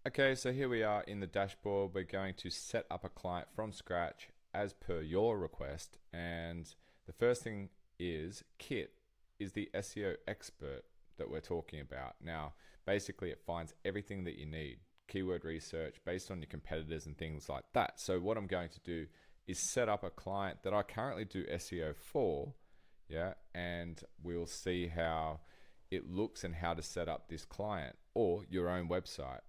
Okay, so here we are in the dashboard. We're going to set up a client from scratch as per your request. And the first thing is Kit is the SEO expert that we're talking about. Now, basically it finds everything that you need, keyword research based on your competitors and things like that. So what I'm going to do is set up a client that I currently do SEO for, yeah, and we'll see how it looks and how to set up this client or your own website.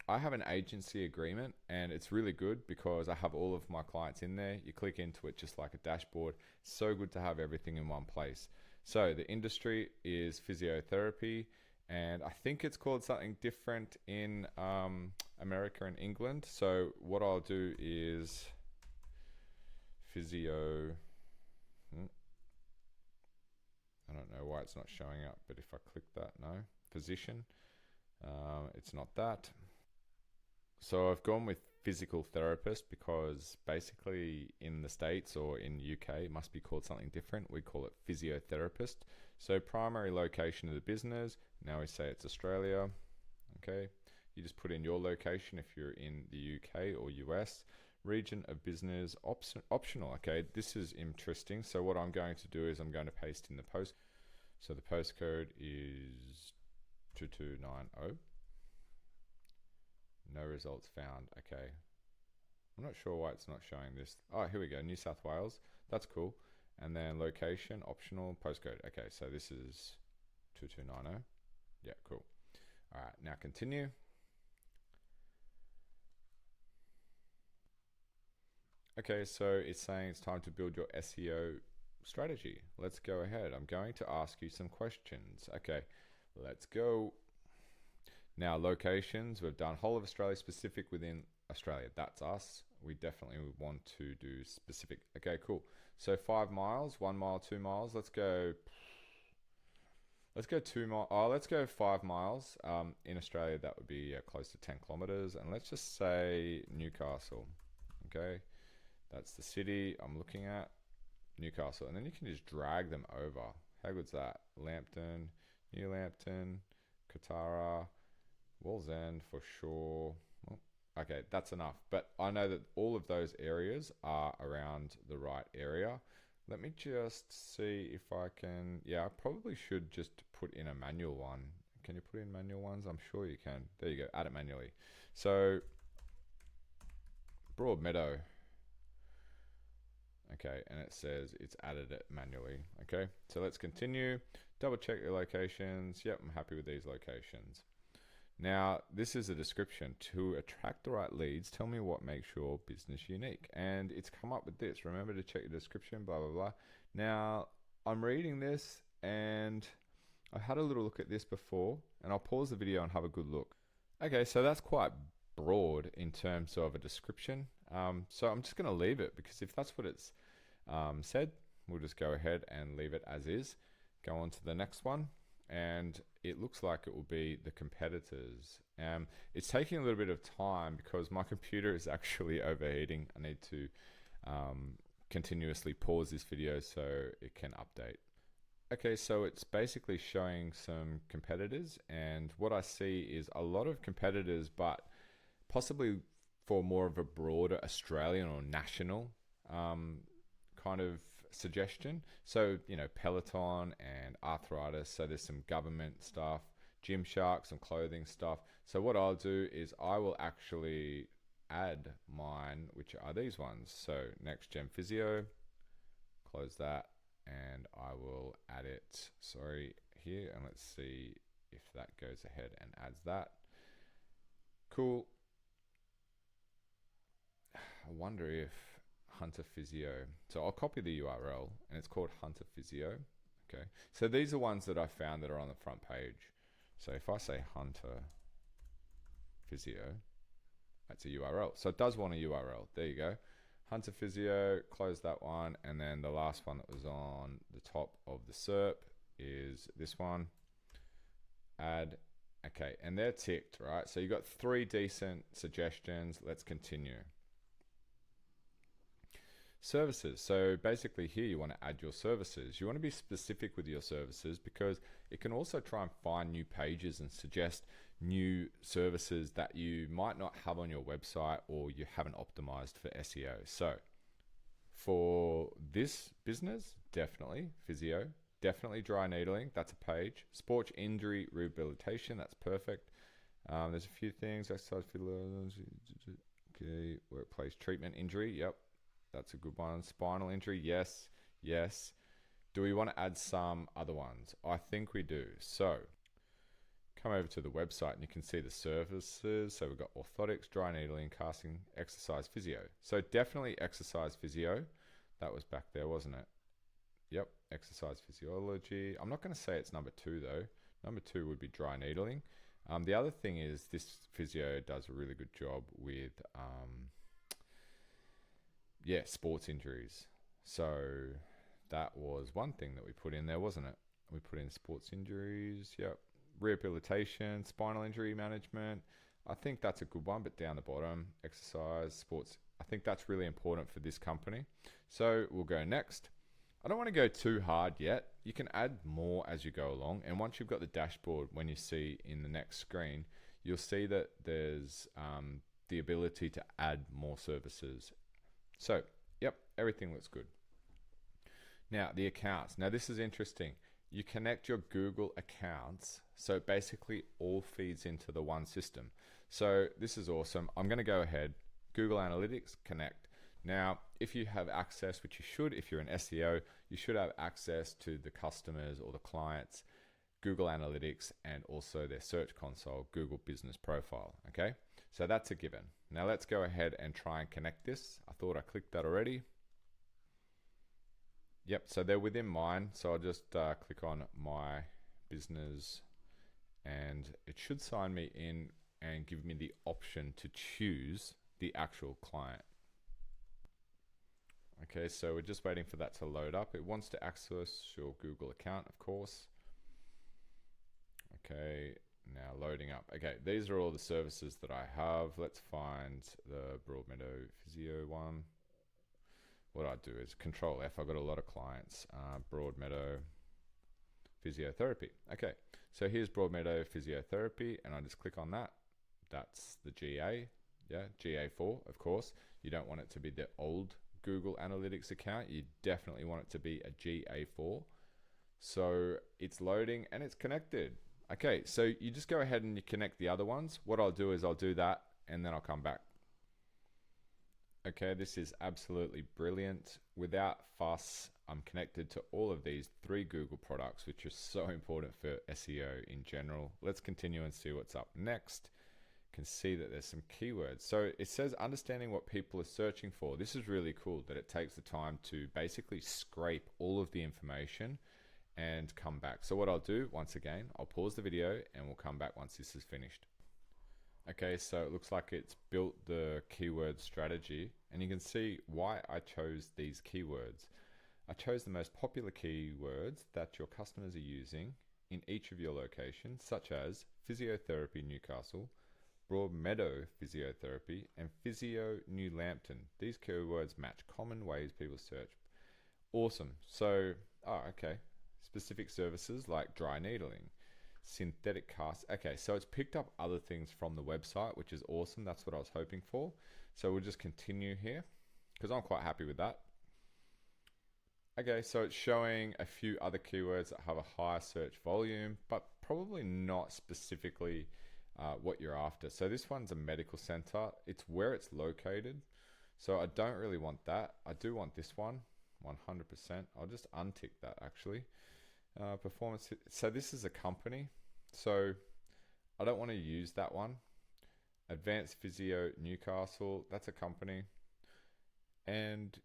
I have an agency agreement and it's really good because I have all of my clients in there. You click into it just like a dashboard. So good to have everything in one place. So the industry is physiotherapy, and I think it's called something different in America and England. So what I'll do is physio. I don't know why it's not showing up, but if I click that, no. Physician. It's not that. So I've gone with physical therapist because basically in the States or in UK it must be called something different. We call it physiotherapist. So primary location of the business. Now we say it's Australia. Okay. You just put in your location if you're in the UK or US. Region of business optional. Okay, this is interesting. So what I'm going to do is I'm going to paste in the post. So the postcode is 2290. No results found. Okay. I'm not sure why it's not showing this. Oh, here we go. New South Wales. That's cool. And then location, optional, postcode. Okay, so this is 2290. Yeah, cool. All right, now continue. Okay, so it's saying it's time to build your SEO strategy. Let's go ahead. I'm going to ask you some questions. Okay, let's go. Now, locations, we've done whole of Australia, specific within Australia. That's us. We definitely want to do specific. Okay, cool. So 5 miles, 1 mile, 2 miles. Let's go 2 miles. Oh, let's go 5 miles. In Australia, that would be close to 10 kilometers. And let's just say Newcastle. Okay, that's the city I'm looking at, Newcastle. And then you can just drag them over. How good's that? Lambton, New Lambton, Katara, Wallsend for sure. Well, okay, that's enough. But I know that all of those areas are around the right area. Let me just see if I can. Yeah, I probably should just put in a manual one. Can you put in manual ones? I'm sure you can. There you go. Add it manually. So Broadmeadow. Okay, and it says it's added it manually. Okay, so let's continue. Double check your locations. Yep, I'm happy with these locations. Now, this is a description. To attract the right leads, tell me what makes your business unique. And it's come up with this. Remember to check your description, blah, blah, blah. Now, I'm reading this and I had a little look at this before, and I'll pause the video and have a good look. Okay, so that's quite broad in terms of a description. So I'm just going to leave it because if that's what it's said, we'll just go ahead and leave it as is. Go on to the next one. And it looks like it will be the competitors. It's taking a little bit of time because my computer is actually overheating. I need to continuously pause this video so it can update. Okay, so it's basically showing some competitors, and what I see is a lot of competitors, but possibly for more of a broader Australian or national kind of suggestion. So, you know, Peloton and arthritis. So there's some government stuff, Gymshark, some clothing stuff. So what I'll do is I will actually add mine, which are these ones. So Next Gen Physio, close that, and I will add it, here, and let's see if that goes ahead and adds that. Cool. I wonder if Hunter Physio. So I'll copy the URL and it's called Hunter Physio. Okay. So these are ones that I found that are on the front page. So if I say Hunter Physio, that's a URL. So it does want a URL. There you go. Hunter Physio, close that one. And then the last one that was on the top of the SERP is this one. Add. Okay. And they're ticked, right? So you got 3 decent suggestions. Let's continue. Services. So basically here you want to add your services. You want to be specific with your services because it can also try and find new pages and suggest new services that you might not have on your website or you haven't optimized for SEO. So for this business, definitely physio, definitely dry needling, that's a page. Sports injury rehabilitation, that's perfect. There's a few things, exercise, okay, workplace treatment injury, yep, that's a good one. Spinal injury, yes, yes. Do we want to add some other ones? I think we do. So come over to the website and you can see the services. So we've got orthotics, dry needling, casting, exercise physio. So definitely exercise physio. That was back there, wasn't it? Yep, exercise physiology. I'm not going to say it's number 2 though. Number 2 would be dry needling. The other thing is this physio does a really good job with sports injuries. So that was one thing that we put in there, wasn't it? We put in sports injuries, yep. Rehabilitation, spinal injury management. I think that's a good one, but down the bottom, exercise, sports. I think that's really important for this company. So we'll go next. I don't want to go too hard yet. You can add more as you go along. And once you've got the dashboard, when you see in the next screen, you'll see that there's the ability to add more services. So, yep, everything looks good. Now, the accounts. Now, this is interesting. You connect your Google accounts, so it basically all feeds into the one system. So this is awesome. I'm going to go ahead, Google Analytics, connect. Now, if you have access, which you should, if you're an SEO, you should have access to the customers or the clients, Google Analytics, and also their search console, Google Business Profile, okay? So that's a given. Now let's go ahead and try and connect this. I thought I clicked that already. Yep, so they're within mine. So I'll just click on my business and it should sign me in and give me the option to choose the actual client. Okay, so we're just waiting for that to load up. It wants to access your Google account, of course. Okay, now loading up. Okay, these are all the services that I have. Let's find the Broadmeadow Physio one. What I do is Control F. I've got a lot of clients. Broadmeadow Physiotherapy. Okay, so here's Broadmeadow Physiotherapy, and I just click on that. That's the GA, yeah, GA4, of course. You don't want it to be the old Google Analytics account. You definitely want it to be a GA4. So it's loading and it's connected. Okay, so you just go ahead and you connect the other ones. What I'll do is I'll do that and then I'll come back. Okay, this is absolutely brilliant. Without fuss, I'm connected to all of these 3 Google products, which are so important for SEO in general. Let's continue and see what's up next. You can see that there's some keywords. So it says understanding what people are searching for. This is really cool that it takes the time to basically scrape all of the information and come back. So what I'll do, once again, I'll pause the video and we'll come back once this is finished. Okay, so it looks like it's built the keyword strategy and you can see why I chose these keywords. I chose the most popular keywords that your customers are using in each of your locations, such as Physiotherapy Newcastle, Broadmeadow Physiotherapy, and Physio New Lambton. These keywords match common ways people search. Awesome. So, okay. Specific services like dry needling, synthetic casts. Okay, so it's picked up other things from the website, which is awesome. That's what I was hoping for. So we'll just continue here because I'm quite happy with that. Okay, so it's showing a few other keywords that have a higher search volume, but probably not specifically what you're after. So this one's a medical center. It's where it's located. So I don't really want that. I do want this one, 100%. I'll just untick that actually. Performance. So this is a company. So I don't want to use that one. Advanced Physio Newcastle. That's a company. And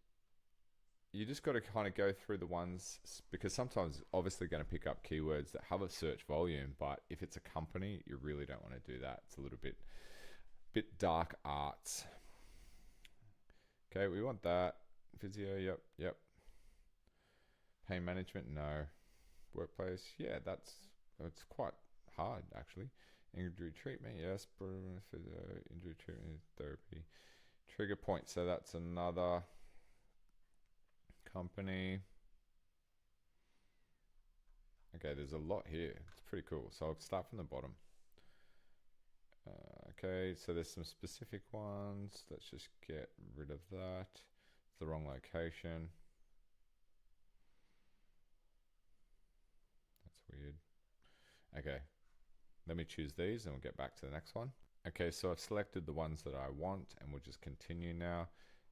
you just got to kind of go through the ones because sometimes obviously going to pick up keywords that have a search volume, but if it's a company, you really don't want to do that. It's a little bit dark arts. Okay, we want that. Physio, yep. Pain management, no. Workplace, yeah, it's quite hard actually. Injury treatment, yes. Injury treatment therapy. Trigger point, so that's another. company. Okay, there's a lot here. It's pretty cool. So I'll start from the bottom. Okay, so there's some specific ones. Let's just get rid of that. It's the wrong location. That's weird. Okay, let me choose these and we'll get back to the next one. Okay, so I've selected the ones that I want and we'll just continue now.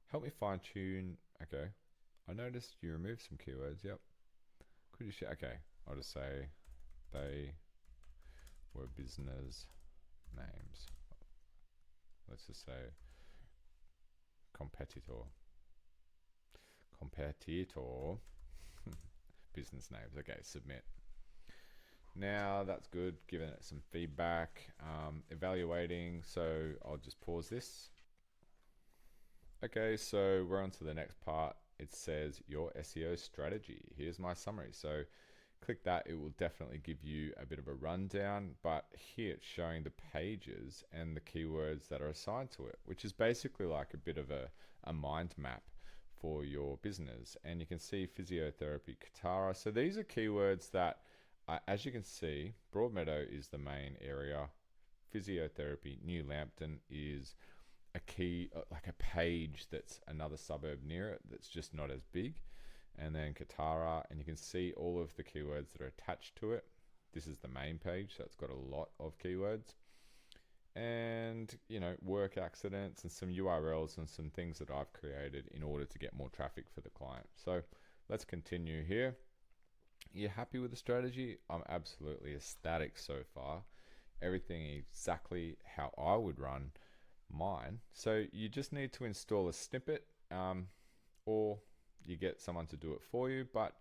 Help me fine tune. Okay, I noticed you removed some keywords. Yep. Could you share? Okay, I'll just say they were business names. Let's just say competitor. Business names. Okay, submit. Now that's good, giving it some feedback, evaluating. So I'll just pause this. Okay, so we're on to the next part. It says your SEO strategy. Here's my summary. So click that, it will definitely give you a bit of a rundown, but here it's showing the pages and the keywords that are assigned to it, which is basically like a bit of a mind map for your business. And you can see physiotherapy, Katara. So these are keywords that, as you can see, Broadmeadow is the main area. Physiotherapy, New Lambton is a key, like a page that's another suburb near it that's just not as big. And then Katara, and you can see all of the keywords that are attached to it. This is the main page, so it's got a lot of keywords. And, you know, work accidents and some URLs and some things that I've created in order to get more traffic for the client. So let's continue here. You happy with the strategy? I'm absolutely ecstatic so far. Everything exactly how I would run mine. So you just need to install a snippet, or you get someone to do it for you, but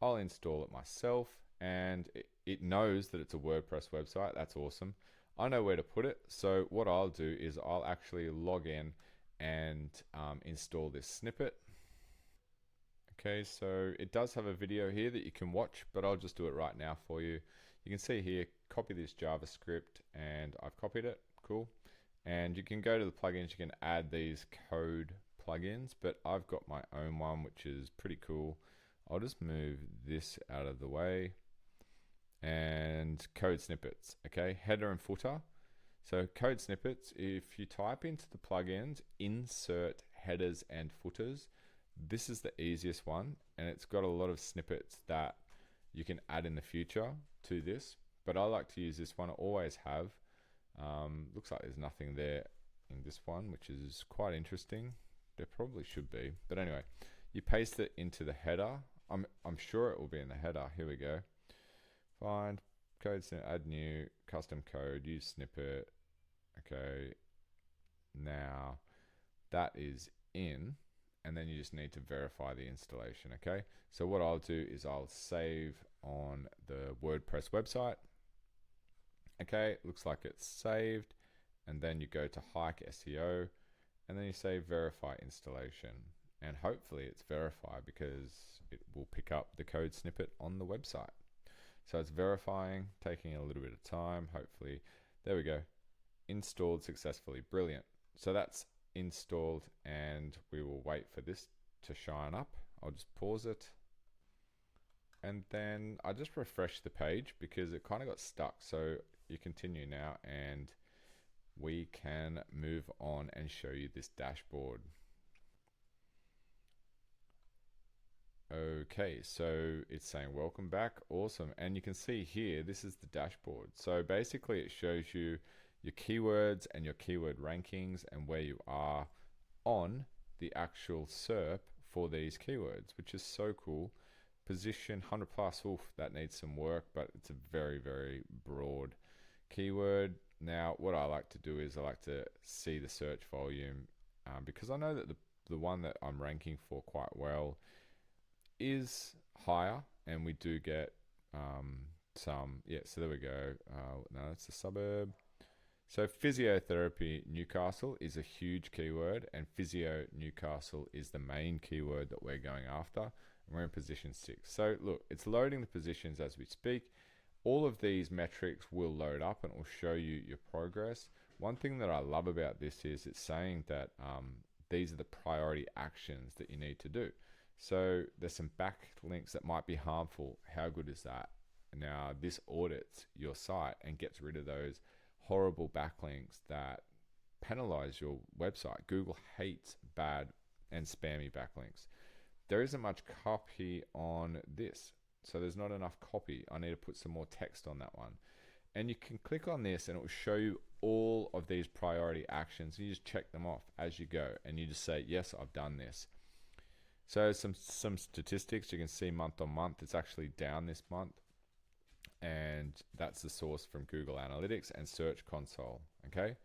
I'll install it myself, and it knows that it's a WordPress website. That's awesome. I know where to put it. So what I'll do is I'll actually log in and install this snippet. Okay, so it does have a video here that you can watch, but I'll just do it right now for you. You can see here, copy this JavaScript, and I've copied it. Cool. And you can go to the plugins, you can add these code plugins, but I've got my own one, which is pretty cool. I'll just move this out of the way. And code snippets, okay, header and footer. So code snippets, if you type into the plugins, insert headers and footers, this is the easiest one, and it's got a lot of snippets that you can add in the future to this, but I like to use this one. I always have. Looks like there's nothing there in this one, which is quite interesting. There probably should be, but anyway, you paste it into the header. I'm sure it will be in the header. Here we go. Find code snippet, add new custom code, use snippet. Okay, now that is in, and then you just need to verify the installation. Okay, so what I'll do is I'll save on the WordPress website. Okay, looks like it's saved, and then you go to Hike SEO, and then you say verify installation, and hopefully it's verified because it will pick up the code snippet on the website. So it's verifying, taking a little bit of time. Hopefully, there we go, installed successfully. Brilliant. So that's installed, and we will wait for this to shine up. I'll just pause it, and then I just refresh the page because it kind of got stuck. So you continue now, and we can move on and show you this dashboard. Okay, so it's saying welcome back. Awesome. And you can see here, this is the dashboard. So basically it shows you your keywords and your keyword rankings and where you are on the actual SERP for these keywords, which is so cool. Position 100 plus, oof, that needs some work, but it's a very, very broad keyword. Now, what I like to do is I like to see the search volume because I know that the one that I'm ranking for quite well is higher, and we do get some, yeah, so there we go. No, that's the suburb. So physiotherapy Newcastle is a huge keyword, and physio Newcastle is the main keyword that we're going after, and we're in position 6. So look, it's loading the positions as we speak. All of these metrics will load up and it will show you your progress. One thing that I love about this is it's saying that these are the priority actions that you need to do. So there's some backlinks that might be harmful. How good is that? Now this audits your site and gets rid of those horrible backlinks that penalize your website. Google hates bad and spammy backlinks. There isn't much copy on this, so there's not enough copy. I need to put some more text on that one. And you can click on this and it will show you all of these priority actions. You just check them off as you go and you just say, yes, I've done this. So some statistics, you can see month on month, it's actually down this month. And that's the source from Google Analytics and Search Console, okay?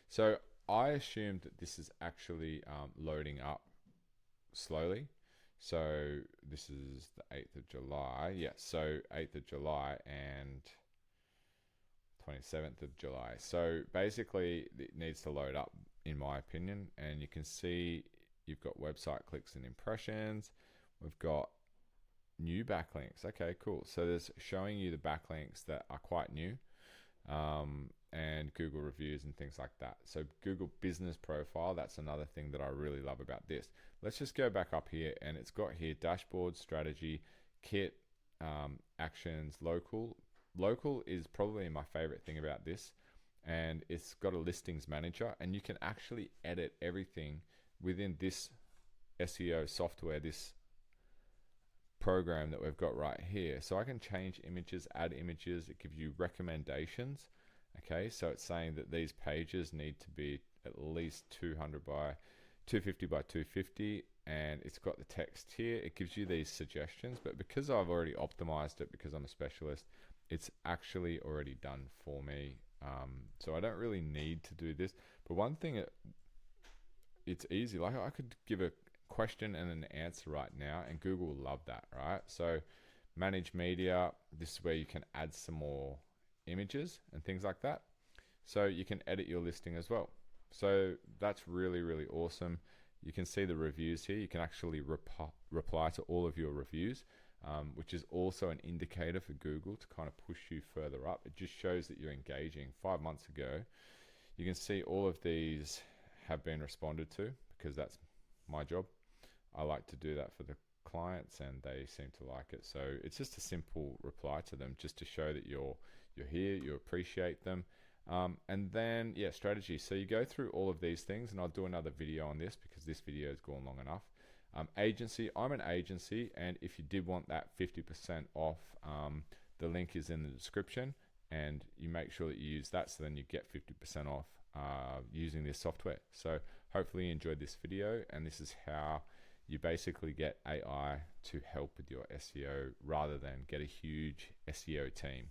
So I assumed that this is actually loading up slowly. So this is the 8th of July. Yeah, so 8th of July and 27th of July. So basically it needs to load up in my opinion, and you can see you've got website clicks and impressions. We've got new backlinks. Okay, cool. So there's showing you the backlinks that are quite new, and Google reviews and things like that. So Google Business Profile, that's another thing that I really love about this. Let's just go back up here, and it's got here dashboard, strategy, kit, actions, local. Local is probably my favorite thing about this, and it's got a listings manager, and you can actually edit everything within this SEO software, this program that we've got right here. So I can change images, add images. It gives you recommendations. Okay, so it's saying that these pages need to be at least 200 by 250 by 250, and it's got the text here. It gives you these suggestions, but because I've already optimized it, because I'm a specialist, it's actually already done for me. So I don't really need to do this. But one thing, it's easy. Like I could give a question and an answer right now, and Google will love that, right? So manage media, this is where you can add some more images and things like that. So you can edit your listing as well. So that's really, really awesome. You can see the reviews here. You can actually reply to all of your reviews, which is also an indicator for Google to kind of push you further up. It just shows that you're engaging. 5 months ago, you can see all of these have been responded to, because that's my job. I like to do that for the clients, and they seem to like it. So it's just a simple reply to them, just to show that you're here, you appreciate them. And then, yeah, strategy. So you go through all of these things, and I'll do another video on this because this video has gone long enough. Agency, I'm an agency, and if you did want that 50% off, the link is in the description, and you make sure that you use that, so then you get 50% off using this software. So hopefully you enjoyed this video, and this is how you basically get AI to help with your SEO rather than get a huge SEO team.